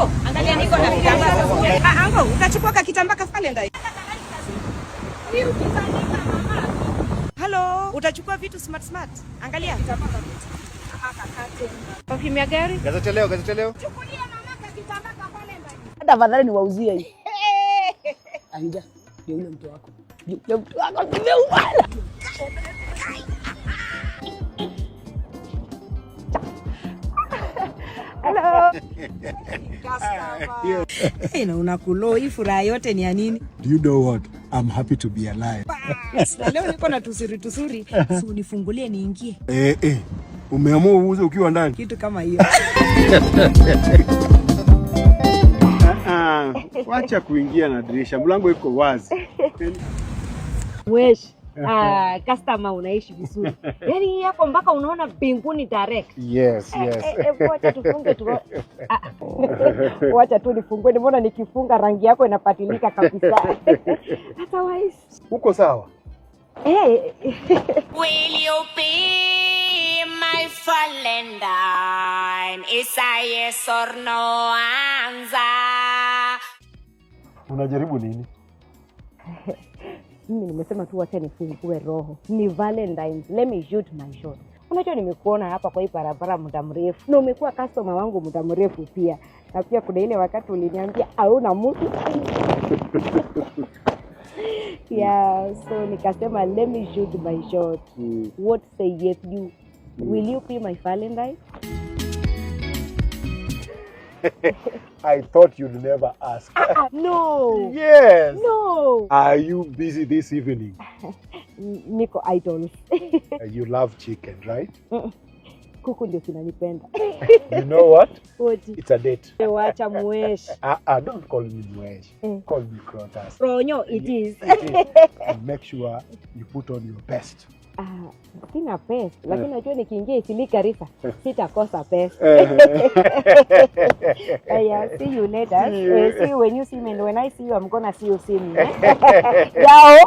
Anko, angalia niko na kitambaa. Anko, utachukua kitambaa pale ndani. Hello, utachukua vitu smart. Angalia kitambaa vitu. Ukimya gari? Gazeti leo. Chukulia mama kitambaa pale ndani. Hata afadhali niwauzie hii. Aida, ndio yule mtu wako. Ndio mtu wako kimeumana. Hello. Hey, na unakulo hii furaha yote ni ya nini? Do you know what? I'm happy to be alive. Leo niko na tusuri. Si unifungulie niingie. Umeamua uuze ukiwa ndani? Kitu kama hiyo. Wacha kuingia na dirisha. Mlango iko wazi. Wesh. Customer unaishi vizuri. Yaani hapo mpaka unaona mbinguni direct. Yes. Wacha tufunge tu. Wacha tu nifungue. Mbona nikifunga rangi yako inapatilika kabisa. Otherwise. Uko sawa? Will you be my Valentine? Is a yes or no answer? Unajaribu nini? Mimi nimesema tu wacha nifungue roho. Ni Valentine's. Let me shoot my shot. Unajua nimekuona hapa kwa hii barabara muda mrefu. Na umekuwa customer wangu muda mrefu pia. Na pia kuna ile wakati uliniambia hauna mtu. Yeah, so nikasema let me shoot my shot. What say yes you? Will you be my Valentine? I thought you'd never ask. No. Yes. No. Are you busy this evening? Niko idols. You love chicken, right? Kuku ndio kinanipenda. You know what? What? It's a date. Wacha muesh. Don't call me Muesh. Call me Crotas. Ronyo, it is. And make sure you put on your best. Sina pesa, lakini najua nikiingia Isili Garissa sitakosa pesa. See you later. See you when you see me, and when I see you, I'm gonna see you soon. Yao.